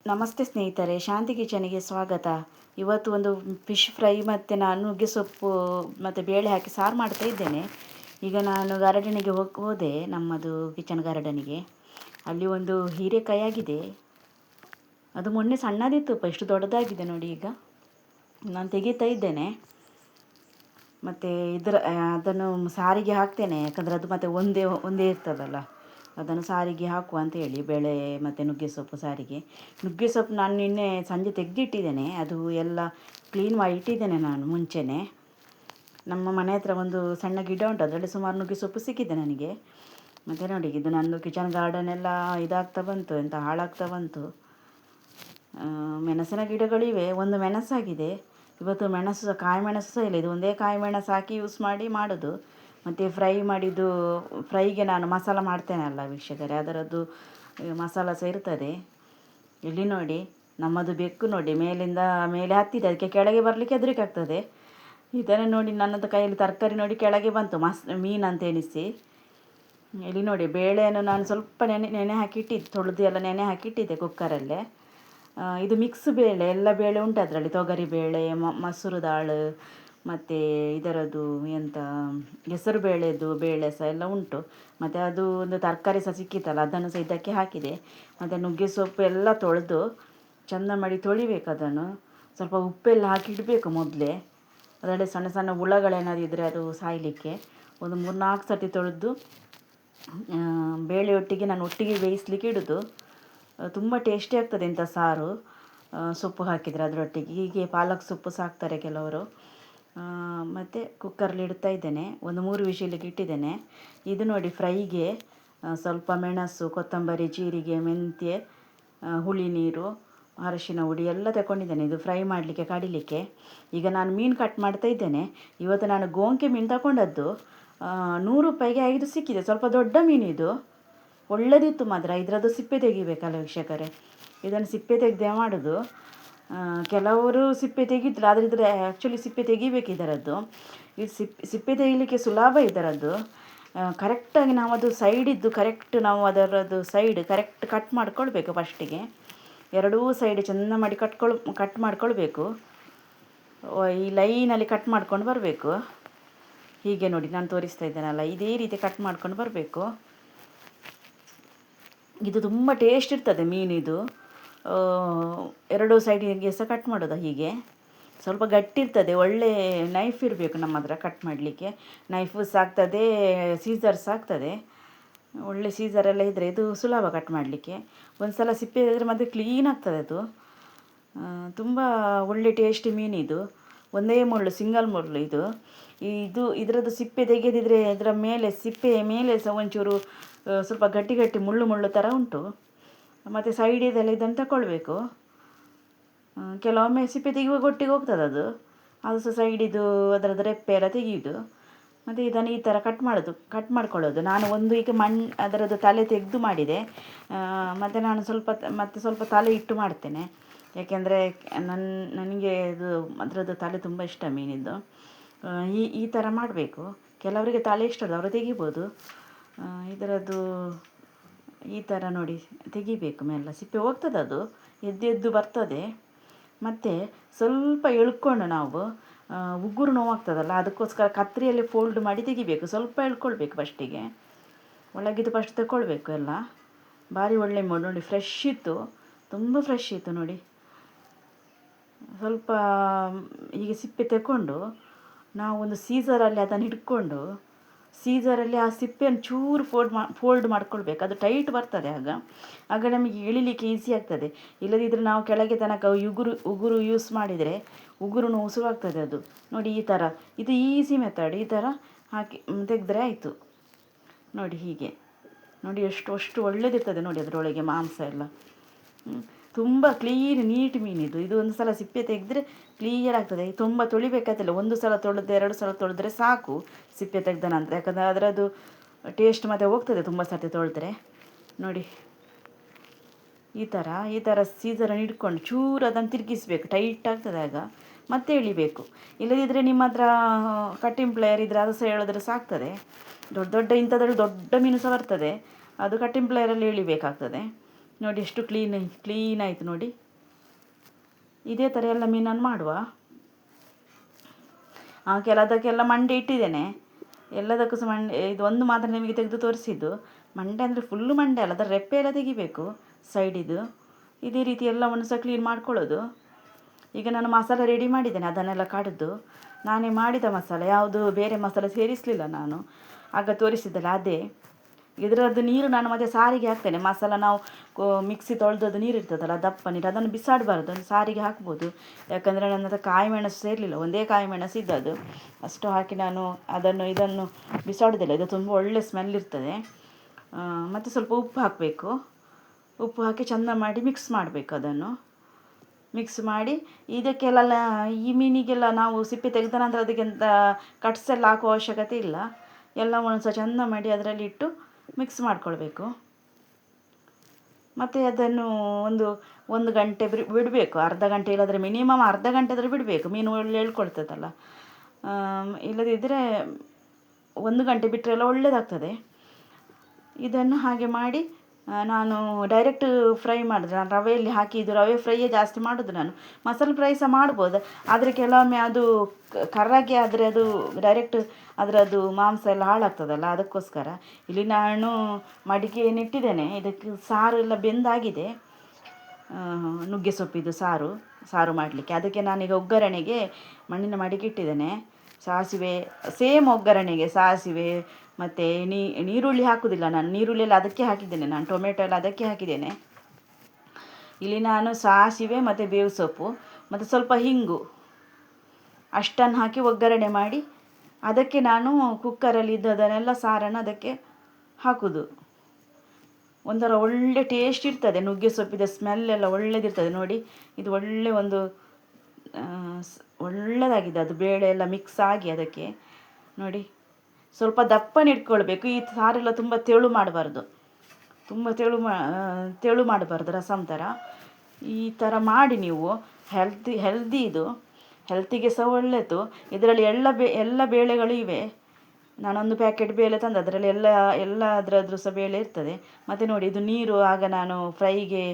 ನಮಸ್ತೆ ಸ್ನೇಹಿತರೆ, ಶಾಂತಿ ಕಿಚನಿಗೆ ಸ್ವಾಗತ. ಇವತ್ತು ಒಂದು ಫಿಶ್ ಫ್ರೈ ಮತ್ತು ನಾನು ನುಗ್ಗೆ ಸೊಪ್ಪು ಮತ್ತು ಬೇಳೆ ಹಾಕಿ ಸಾರು ಮಾಡ್ತಾ ಇದ್ದೇನೆ. ಈಗ ನಾನು ಗಾರ್ಡನಿಗೆ ಹೋದೆ, ನಮ್ಮದು ಕಿಚನ್ ಗಾರ್ಡನಿಗೆ. ಅಲ್ಲಿ ಒಂದು ಹೀರೆಕಾಯಿ ಆಗಿದೆ. ಅದು ಮೊನ್ನೆ ಸಣ್ಣದಿತ್ತು, ಇಷ್ಟು ದೊಡ್ಡದಾಗಿದೆ ನೋಡಿ. ಈಗ ನಾನು ತೆಗಿತಾ ಇದ್ದೇನೆ. ಮತ್ತು ಅದನ್ನು ಸಾರಿಗೆ ಹಾಕ್ತೇನೆ, ಯಾಕಂದರೆ ಅದು ಮತ್ತು ಒಂದೇ ಒಂದೇ ಇರ್ತದಲ್ಲ, ಅದನ್ನು ಸಾರಿಗೆ ಹಾಕುವ ಅಂತೇಳಿ. ಬೇಳೆ ಮತ್ತು ನುಗ್ಗೆ ಸೊಪ್ಪು ಸಾರಿಗೆ. ನುಗ್ಗೆ ಸೊಪ್ಪು ನಾನು ನಿನ್ನೆ ಸಂಜೆ ತೆಗೆದಿಟ್ಟಿದ್ದೇನೆ, ಅದು ಎಲ್ಲ ಕ್ಲೀನ್ ಮಾಡಿ ಇಟ್ಟಿದ್ದೇನೆ ನಾನು ಮುಂಚೆನೇ. ನಮ್ಮ ಮನೆ ಹತ್ರ ಒಂದು ಸಣ್ಣ ಗಿಡ ಉಂಟು, ಅದರಲ್ಲಿ ಸುಮಾರು ನುಗ್ಗೆ ಸೊಪ್ಪು ಸಿಕ್ಕಿದೆ ನನಗೆ. ಮತ್ತು ನೋಡಿ, ಇದು ನಂದು ಕಿಚನ್ ಗಾರ್ಡನ್ ಎಲ್ಲ ಇದಾಗ್ತಾ ಬಂತು, ಎಂತ ಹಾಳಾಗ್ತಾ ಬಂತು. ಮೆಣಸಿನ ಗಿಡಗಳಿವೆ, ಒಂದು ಮೆಣಸಾಗಿದೆ. ಇವತ್ತು ಮೆಣಸು ಸಹ, ಕಾಯಿ ಮೆಣಸು ಸಹ ಇಲ್ಲ. ಇದು ಒಂದೇ ಕಾಯಿ ಮೆಣಸು ಹಾಕಿ ಯೂಸ್ ಮಾಡೋದು. ಮತ್ತು ಫ್ರೈ ಮಾಡಿದ್ದು, ಫ್ರೈಗೆ ನಾನು ಮಸಾಲ ಮಾಡ್ತೇನೆ ಅಲ್ಲ ವೀಕ್ಷಕರೇ, ಅದರದ್ದು ಮಸಾಲ ಸಹ ಇರ್ತದೆ. ಇಲ್ಲಿ ನೋಡಿ, ನಮ್ಮದು ಬೆಕ್ಕು ನೋಡಿ ಮೇಲಿಂದ ಮೇಲೆ ಹತ್ತಿದೆ, ಅದಕ್ಕೆ ಕೆಳಗೆ ಬರಲಿಕ್ಕೆ ಹೆದರಿಕೆ ಆಗ್ತದೆ. ಇದನ್ನು ನೋಡಿ, ನನ್ನದು ಕೈಯಲ್ಲಿ ತರಕಾರಿ ನೋಡಿ ಕೆಳಗೆ ಬಂತು, ಮೀನು ಅಂತ ಎನಿಸಿ. ಇಲ್ಲಿ ನೋಡಿ, ಬೇಳೆಯನ್ನು ನಾನು ಸ್ವಲ್ಪ ನೆನೆ ಹಾಕಿಟ್ಟಿದ್ದೆ, ತೊಳೆದು ಎಲ್ಲ ನೆನೆ ಹಾಕಿಟ್ಟಿದ್ದೆ ಕುಕ್ಕರಲ್ಲೇ. ಇದು ಮಿಕ್ಸ್ ಬೇಳೆ, ಎಲ್ಲ ಬೇಳೆ ಉಂಟು ಅದರಲ್ಲಿ. ತೊಗರಿ ಬೇಳೆ, ಮಸೂರು ದಾಳು, ಮತ್ತು ಇದರದ್ದು ಎಂತ ಹೆಸರು ಬೇಳೆದು ಬೇಳೆ ಸಹ ಎಲ್ಲ ಉಂಟು. ಮತ್ತು ಅದು ಒಂದು ತರಕಾರಿ ಸಹ ಸಿಕ್ಕಿತ್ತಲ್ಲ, ಅದನ್ನು ಸಹ ಇದಕ್ಕೆ ಹಾಕಿದೆ. ಮತ್ತು ನುಗ್ಗೆ ಸೊಪ್ಪು ಎಲ್ಲ ತೊಳೆದು ಚೆಂದ ಮಾಡಿ ತೊಳಿಬೇಕು ಅದನ್ನು. ಸ್ವಲ್ಪ ಉಪ್ಪೆಲ್ಲ ಹಾಕಿಡಬೇಕು ಮೊದಲೇ, ಅದರಲ್ಲಿ ಸಣ್ಣ ಸಣ್ಣ ಹುಳಗಳೇನಾದ್ರು ಇದ್ದರೆ ಅದು ಸಾಯಲಿಕ್ಕೆ. ಒಂದು 3-4 ಸರ್ತಿ ತೊಳೆದು ಬೇಳೆ ಒಟ್ಟಿಗೆ ನಾನು ಒಟ್ಟಿಗೆ ಬೇಯಿಸ್ಲಿಕ್ಕೆ ಇಡೋದು. ತುಂಬ ಟೇಸ್ಟಿ ಆಗ್ತದೆ ಇಂಥ ಸಾರು, ಸೊಪ್ಪು ಹಾಕಿದರೆ ಅದರೊಟ್ಟಿಗೆ. ಹೀಗೆ ಪಾಲಕ್ ಸೊಪ್ಪು ಸಾಕ್ತಾರೆ ಕೆಲವರು. ಮತ್ತು ಕುಕ್ಕರಲ್ಲಿ ಇಡ್ತಾ ಇದ್ದೇನೆ, ಒಂದು 3 ವಿಷಿಲಿಗೆ ಇಟ್ಟಿದ್ದೇನೆ. ಇದು ನೋಡಿ, ಫ್ರೈಗೆ ಸ್ವಲ್ಪ ಮೆಣಸು, ಕೊತ್ತಂಬರಿ, ಜೀರಿಗೆ, ಮೆಂತ್ಯ, ಹುಳಿ ನೀರು, ಅರಶಿನ ಹುಡಿ ಎಲ್ಲ ತಗೊಂಡಿದ್ದೇನೆ, ಇದು ಫ್ರೈ ಮಾಡಲಿಕ್ಕೆ, ಕಡಿಲಿಕ್ಕೆ. ಈಗ ನಾನು ಮೀನು ಕಟ್ ಮಾಡ್ತಾ ಇದ್ದೇನೆ. ಇವತ್ತು ನಾನು ಗೋಂಕೆ ಮೀನು ತಗೊಂಡದ್ದು. 100 ರೂಪಾಯಿಗೆ 5 ಸಿಕ್ಕಿದೆ. ಸ್ವಲ್ಪ ದೊಡ್ಡ ಮೀನು ಇದು, ಒಳ್ಳೆದಿತ್ತು ಮಾತ್ರ. ಇದರದ್ದು ಸಿಪ್ಪೆ ತೆಗಿಬೇಕಲ್ಲ ವೀಕ್ಷಕರೇ, ಇದನ್ನು ಸಿಪ್ಪೆ ತೆಗೆದೇ ಮಾಡೋದು. ಕೆಲವರು ಸಿಪ್ಪೆ ತೆಗಿದ್ರು, ಆದರೆ ಇದ್ರೆ ಆ್ಯಕ್ಚುಲಿ ಸಿಪ್ಪೆ ತೆಗಿಬೇಕು ಇದರದ್ದು. ಇದು ಸಿಪ್ಪೆ ತೆಗಿಲಿಕ್ಕೆ ಸುಲಭ ಇದರದ್ದು. ಕರೆಕ್ಟಾಗಿ ನಾವು ಅದು ಸೈಡಿದ್ದು ಕರೆಕ್ಟ್, ನಾವು ಅದರದ್ದು ಸೈಡ್ ಕರೆಕ್ಟ್ ಕಟ್ ಮಾಡ್ಕೊಳ್ಬೇಕು ಫಸ್ಟಿಗೆ. ಎರಡೂ ಸೈಡ್ ಚೆಂದ ಮಾಡಿ ಕಟ್ ಮಾಡ್ಕೊಳ್ಬೇಕು. ಈ ಲೈನಲ್ಲಿ ಕಟ್ ಮಾಡ್ಕೊಂಡು ಬರಬೇಕು. ಹೀಗೆ ನೋಡಿ, ನಾನು ತೋರಿಸ್ತಾ ಇದ್ದೇನಲ್ಲ, ಇದೇ ರೀತಿ ಕಟ್ ಮಾಡ್ಕೊಂಡು ಬರಬೇಕು. ಇದು ತುಂಬ ಟೇಸ್ಟ್ ಇರ್ತದೆ ಮೀನಿದು. ಎರಡೂ ಸೈಡಿಗೆ ಸಹ ಕಟ್ ಮಾಡೋದು ಹೀಗೆ. ಸ್ವಲ್ಪ ಗಟ್ಟಿ ಇರ್ತದೆ, ಒಳ್ಳೆ ನೈಫ್ ಇರಬೇಕು ನಮ್ಮ ಹತ್ರ ಕಟ್ ಮಾಡಲಿಕ್ಕೆ. ನೈಫು ಸಹ ಆಗ್ತದೆ, ಸೀಸರ್ ಸಹ ಆಗ್ತದೆ. ಒಳ್ಳೆ ಸೀಸರೆಲ್ಲ ಇದ್ದರೆ ಇದು ಸುಲಭ ಕಟ್ ಮಾಡಲಿಕ್ಕೆ. ಒಂದು ಸಲ ಸಿಪ್ಪೆ ತೆಗೆದ್ರೆ ಮತ್ತೆ ಕ್ಲೀನ್ ಆಗ್ತದೆ ಅದು. ತುಂಬ ಒಳ್ಳೆ ಟೇಸ್ಟಿ ಮೀನಿದು. ಒಂದೇ ಮುಳ್ಳು, ಸಿಂಗಲ್ ಮುಳ್ಳು ಇದು. ಇದರದ್ದು ಸಿಪ್ಪೆ ತೆಗೆದಿದ್ರೆ ಇದರ ಮೇಲೆ, ಸಿಪ್ಪೆಯ ಮೇಲೆ ಸಹ ಒಂಚೂರು ಸ್ವಲ್ಪ ಗಟ್ಟಿ ಗಟ್ಟಿ ಮುಳ್ಳು ಮುಳ್ಳು ಥರ ಉಂಟು. ಮತ್ತು ಸೈಡಿದೆಲ್ಲ ಇದನ್ನು ತಗೊಳ್ಬೇಕು. ಕೆಲವೊಮ್ಮೆ ಸಿಪ್ಪೆ ತೆಗೆಯುವಾಗ ಒಟ್ಟಿಗೆ ಹೋಗ್ತದೆ ಅದು ಸಹ ಸೈಡಿದು ಅದರದ್ದು ರೆಪ್ಪೆ ಎಲ್ಲ ತೆಗೆಯೋದು. ಮತ್ತು ಇದನ್ನು ಈ ಥರ ಕಟ್ ಮಾಡ್ಕೊಳ್ಳೋದು. ನಾನು ಒಂದು ಈಗ ಅದರದ್ದು ತಲೆ ತೆಗೆದು ಮಾಡಿದೆ. ಮತ್ತು ನಾನು ಸ್ವಲ್ಪ ತಲೆ ಇಟ್ಟು ಮಾಡ್ತೇನೆ, ಯಾಕೆಂದರೆ ನನಗೆ ಇದು ಅದರದ್ದು ತಲೆ ತುಂಬ ಇಷ್ಟ ಮೀನಿದ್ದು. ಈ ಥರ ಮಾಡಬೇಕು. ಕೆಲವರಿಗೆ ತಲೆ ಇಷ್ಟ ಅವರು ತೆಗಿಬೋದು. ಇದರದ್ದು ಈ ಥರ ನೋಡಿ ತೆಗಿಬೇಕು. ಮೇಲೆ ಸಿಪ್ಪೆ ಹೋಗ್ತದೆ, ಅದು ಎದ್ದು ಬರ್ತದೆ. ಮತ್ತು ಸ್ವಲ್ಪ ಎಳ್ಕೊಂಡು ನಾವು, ಉಗುರು ನೋವಾಗ್ತದಲ್ಲ, ಅದಕ್ಕೋಸ್ಕರ ಕತ್ತರಿಯಲ್ಲಿ ಫೋಲ್ಡ್ ಮಾಡಿ ತೆಗಿಬೇಕು. ಸ್ವಲ್ಪ ಎಳ್ಕೊಳ್ಬೇಕು ಫಸ್ಟಿಗೆ, ಒಳಗಿದ್ದು ಫಸ್ಟ್ ತಗೊಳ್ಬೇಕು ಎಲ್ಲ. ಭಾರಿ ಒಳ್ಳೆ ನೋಡಿ, ಫ್ರೆಶ್ ಇತ್ತು, ತುಂಬ ಫ್ರೆಶ್ ಇತ್ತು ನೋಡಿ. ಸ್ವಲ್ಪ ಹೀಗೆ ಸಿಪ್ಪೆ ತಗೊಂಡು ನಾವು ಒಂದು ಸೀಸರಲ್ಲಿ ಅದನ್ನು ಹಿಡ್ಕೊಂಡು, ಸೀಸರಲ್ಲಿ ಆ ಸಿಪ್ಪೆಯನ್ನು ಚೂರು ಫೋಲ್ಡ್ ಮಾಡ್ಕೊಳ್ಬೇಕು. ಅದು ಟೈಟ್ ಬರ್ತದೆ ಆಗ ನಮಗೆ ಎಳಿಲಿಕ್ಕೆ ಈಸಿ ಆಗ್ತದೆ. ಇಲ್ಲದಿದ್ದರೆ ನಾವು ಕೆಳಗೆ ತನಕ ಉಗುರು ಯೂಸ್ ಮಾಡಿದರೆ ಉಗುರು ನೋವು ಶುರುವಾಗ್ತದೆ ಅದು. ನೋಡಿ, ಈ ಥರ ಇದು ಈಸಿ ಮೆಥಡ್. ಈ ಥರ ಹಾಕಿ ತೆಗೆದ್ರೆ ಆಯಿತು ನೋಡಿ. ಹೀಗೆ ನೋಡಿ, ಅಷ್ಟು ಒಳ್ಳೆದಿರ್ತದೆ ನೋಡಿ ಅದರೊಳಗೆ ಮಾಂಸ ಎಲ್ಲ. ತುಂಬ ಕ್ಲೀನ್ ನೀಟ್ ಮೀನಿದು. ಇದು ಒಂದು ಸಲ ಸಿಪ್ಪೆ ತೆಗೆದ್ರೆ ಕ್ಲಿಯರ್ ಆಗ್ತದೆ. ತುಂಬ ತೊಳಿಬೇಕಾಗಿಲ್ಲ, 1 ಸಲ ತೊಳೆದು 2 ಸಲ ತೊಳೆದ್ರೆ ಸಾಕು ಸಿಪ್ಪೆ ತೆಗೆದ ನಂತರ. ಯಾಕಂದರೆ ಅದರದ್ದು ಟೇಸ್ಟ್ ಮತ್ತೆ ಹೋಗ್ತದೆ ತುಂಬ ಸರ್ತಿ ತೊಳೆದ್ರೆ. ನೋಡಿ, ಈ ಥರ ಸೀಸರನ್ನು ಹಿಡ್ಕೊಂಡು ಚೂರು ಅದನ್ನು ತಿರುಗಿಸ್ಬೇಕು, ಟೈಟ್ ಆಗ್ತದೆ ಆಗ. ಮತ್ತೆ ಎಳಿಬೇಕು. ಇಲ್ಲದಿದ್ದರೆ ನಿಮ್ಮ ಹತ್ರ ಕಟ್ಟಿಂಗ್ ಪ್ಲೇಯರ್ ಇದ್ದರೆ ಅದು ಸಹ ಎಳೆದ್ರೆ ಸಾಕ್ತದೆ. ಇಂಥದ್ರಲ್ಲಿ ದೊಡ್ಡ ಮೀನು ಸಹ ಬರ್ತದೆ, ಅದು ಕಟ್ಟಿಂಗ್ ಪ್ಲೇಯರಲ್ಲಿ ಎಳಿಬೇಕಾಗ್ತದೆ. ನೋಡಿ ಎಷ್ಟು ಕ್ಲೀನ್ ಆಯಿತು ನೋಡಿ. ಇದೇ ಥರ ಎಲ್ಲ ಮೀನನ್ನು ಮಾಡುವ. ಕೆಲದಕ್ಕೆಲ್ಲ ಮಂಡೆ ಇಟ್ಟಿದ್ದೇನೆ, ಎಲ್ಲದಕ್ಕೂ ಸಹ ಮಂಡೆ. ಇದು ಒಂದು ಮಾತ್ರ ನಿಮಗೆ ತೆಗೆದು ತೋರಿಸಿದ್ದು. ಮಂಡೆ ಅಂದರೆ ಫುಲ್ಲು ಮಂಡೆ ಅಲ್ಲ, ಅದರ ರೆಪ್ಪೆ ಎಲ್ಲ ತೆಗಿಬೇಕು ಸೈಡಿದು. ಇದೇ ರೀತಿ ಎಲ್ಲವನ್ನು ಸಹ ಕ್ಲೀನ್ ಮಾಡ್ಕೊಳ್ಳೋದು. ಈಗ ನಾನು ಮಸಾಲೆ ರೆಡಿ ಮಾಡಿದ್ದೇನೆ, ಅದನ್ನೆಲ್ಲ ಕಡಿದು ನಾನೇ ಮಾಡಿದ ಮಸಾಲೆ, ಯಾವುದು ಬೇರೆ ಮಸಾಲೆ ಸೇರಿಸಲಿಲ್ಲ ನಾನು. ಆಗ ತೋರಿಸಿದ್ದಲ್ಲ ಅದೇ. ಇದರದ್ದು ನೀರು ನಾನು ಮತ್ತೆ ಸಾರಿಗೆ ಹಾಕ್ತೇನೆ. ಮಸಾಲ ನಾವು ಮಿಕ್ಸಿ ತೊಳೆದದ್ದು ನೀರು ಇರ್ತದಲ್ಲ, ದಪ್ಪ ನೀರು, ಅದನ್ನು ಬಿಸಾಡಬಾರ್ದು, ಅದು ಸಾರಿಗೆ ಹಾಕ್ಬೋದು. ಯಾಕಂದರೆ ನನ್ನ ಹತ್ರ ಕಾಯಿ ಮೆಣಸು ಸೇರಲಿಲ್ಲ, ಒಂದೇ ಕಾಯಿ ಮೆಣಸು ಇದ್ದದ್ದು. ಅಷ್ಟು ಹಾಕಿ ನಾನು ಇದನ್ನು ಬಿಸಾಡೋದಿಲ್ಲ, ಇದು ತುಂಬ ಒಳ್ಳೆ ಸ್ಮೆಲ್ ಇರ್ತದೆ. ಮತ್ತು ಸ್ವಲ್ಪ ಉಪ್ಪು ಹಾಕಬೇಕು. ಉಪ್ಪು ಹಾಕಿ ಚೆಂದ ಮಾಡಿ ಮಿಕ್ಸ್ ಮಾಡಬೇಕು. ಅದನ್ನು ಮಿಕ್ಸ್ ಮಾಡಿ ಇದಕ್ಕೆಲ್ಲ ಈ ಮೀನಿಗೆಲ್ಲ ನಾವು ಸಿಪ್ಪೆ ತೆಗೆದ ನಂತರ ಅದಕ್ಕೆಂತ ಕಟ್ಸ್ ಎಲ್ಲ ಹಾಕುವ ಅವಶ್ಯಕತೆ ಇಲ್ಲ. ಎಲ್ಲವನ್ನು ಸಹ ಚೆಂದ ಮಾಡಿ ಅದರಲ್ಲಿ ಇಟ್ಟು ಮಿಕ್ಸ್ ಮಾಡಿಕೊಳ್ಬೇಕು. ಮತ್ತು ಅದನ್ನು ಒಂದು ಗಂಟೆ ಬಿಡಬೇಕು, ಅರ್ಧ ಗಂಟೆ, ಇಲ್ಲದ್ರೆ ಮಿನಿಮಮ್ ಅರ್ಧ ಗಂಟೆ ಆದರೂ ಬಿಡಬೇಕು, ಮೀನು ಒಳ್ಳೆ ಎಳ್ಕೊಳ್ತದಲ್ಲ. ಇಲ್ಲದಿದ್ದರೆ 1 ಗಂಟೆ ಬಿಟ್ಟರೆಲ್ಲ ಒಳ್ಳೆಯದಾಗ್ತದೆ. ಇದನ್ನು ಹಾಗೆ ಮಾಡಿ ನಾನು ಡೈರೆಕ್ಟ್ ಫ್ರೈ ಮಾಡಿದೆ. ನಾನು ರವೆಯಲ್ಲಿ ಹಾಕಿದ್ದು, ರವೆ ಫ್ರೈಯೇ ಜಾಸ್ತಿ ಮಾಡೋದು ನಾನು. ಮಸಾಲೆ ಫ್ರೈ ಸಹ ಮಾಡ್ಬೋದು, ಆದರೆ ಕೆಲವೊಮ್ಮೆ ಅದು ಕರ್ರಾಗಿ ಆದರೆ ಅದು ಡೈರೆಕ್ಟ್ ಅದರದ್ದು ಮಾಂಸ ಎಲ್ಲ ಹಾಳಾಗ್ತದಲ್ಲ, ಅದಕ್ಕೋಸ್ಕರ. ಇಲ್ಲಿ ನಾನು ಮಡಿಕೆಯನ್ನು ಇಟ್ಟಿದ್ದೇನೆ, ಇದಕ್ಕೆ ಸಾರು ಎಲ್ಲ ಬೆಂದಾಗಿದೆ. ನುಗ್ಗೆ ಸೊಪ್ಪಿದು ಸಾರು ಮಾಡಲಿಕ್ಕೆ. ಅದಕ್ಕೆ ನಾನೀಗ ಒಗ್ಗರಣೆಗೆ ಮಣ್ಣಿನ ಮಡಿಕೆ ಇಟ್ಟಿದ್ದೇನೆ. ಸಾಸಿವೆ, ಸೇಮ್ ಒಗ್ಗರಣೆಗೆ ಸಾಸಿವೆ ಮತ್ತು ನೀರುಳ್ಳಿ ಹಾಕೋದಿಲ್ಲ ನಾನು. ನೀರುಳ್ಳಿ ಎಲ್ಲ ಅದಕ್ಕೆ ಹಾಕಿದ್ದೇನೆ ನಾನು, ಟೊಮೆಟೊ ಎಲ್ಲ ಅದಕ್ಕೆ ಹಾಕಿದ್ದೇನೆ. ಇಲ್ಲಿ ನಾನು ಸಾಸಿವೆ ಮತ್ತು ಬೇವು ಸೊಪ್ಪು ಮತ್ತು ಸ್ವಲ್ಪ ಹಿಂಗು ಅಷ್ಟನ್ನು ಹಾಕಿ ಒಗ್ಗರಣೆ ಮಾಡಿ, ಅದಕ್ಕೆ ನಾನು ಕುಕ್ಕರಲ್ಲಿ ಇದ್ದದನ್ನೆಲ್ಲ ಸಾರನ್ನು ಅದಕ್ಕೆ ಹಾಕೋದು. ಒಂಥರ ಒಳ್ಳೆ ಟೇಸ್ಟ್ ಇರ್ತದೆ. ನುಗ್ಗೆ ಸೊಪ್ಪಿದ ಸ್ಮೆಲ್ಲೆಲ್ಲ ಒಳ್ಳೆದಿರ್ತದೆ ನೋಡಿ. ಇದು ಒಳ್ಳೆದಾಗಿದೆ, ಅದು ಬೇಳೆ ಎಲ್ಲ ಮಿಕ್ಸ್ ಆಗಿ ಅದಕ್ಕೆ ನೋಡಿ. ಸ್ವಲ್ಪ ದಪ್ಪನೆ ಇಟ್ಕೊಳ್ಬೇಕು. ಈ ಸಾರೆಲ್ಲ ತುಂಬ ತೆಳು ಮಾಡಬಾರ್ದು, ತುಂಬ ತೆಳು ಮಾಡಬಾರ್ದು, ರಸಮ್ ಥರ. ಈ ಥರ ಮಾಡಿ ನೀವು. ಹೆಲ್ದಿ ಇದು, ಹೆಲ್ತಿಗೆ ಸಹ ಒಳ್ಳೆಯದು. ಇದರಲ್ಲಿ ಎಲ್ಲ ಬೇಳೆಗಳು ಇವೆ. ನಾನೊಂದು ಪ್ಯಾಕೆಟ್ ಬೇಳೆ ತಂದು ಅದರಲ್ಲಿ ಅದರದ್ದು ಸಹ ಬೇಳೆ ಇರ್ತದೆ. ಮತ್ತು ನೋಡಿ, ಇದು ನೀರು ಆಗ ನಾನು ಫ್ರೈಗೆ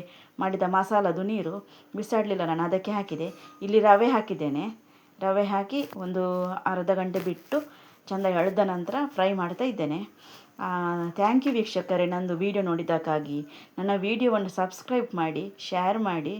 ಮಾಡಿದ ಮಸಾಲದು ನೀರು ಬಿಸಾಡಲಿಲ್ಲ ನಾನು, ಅದಕ್ಕೆ ಹಾಕಿದೆ. ಇಲ್ಲಿ ರವೆ ಹಾಕಿದ್ದೇನೆ. ರವೆ ಹಾಕಿ ಒಂದು ಅರ್ಧ ಗಂಟೆ ಬಿಟ್ಟು ಚೆಂದ ಎಳೆದ ನಂತರ ಫ್ರೈ ಮಾಡ್ತಾ ಇದ್ದೇನೆ. ಥ್ಯಾಂಕ್ ಯು ವೀಕ್ಷಕರೇ, ನಂದು ವಿಡಿಯೋ ನೋಡಿದ್ದಕ್ಕಾಗಿ. ನನ್ನ ವಿಡಿಯೋವನ್ನು ಸಬ್ಸ್ಕ್ರೈಬ್ ಮಾಡಿ, ಶೇರ್ ಮಾಡಿ.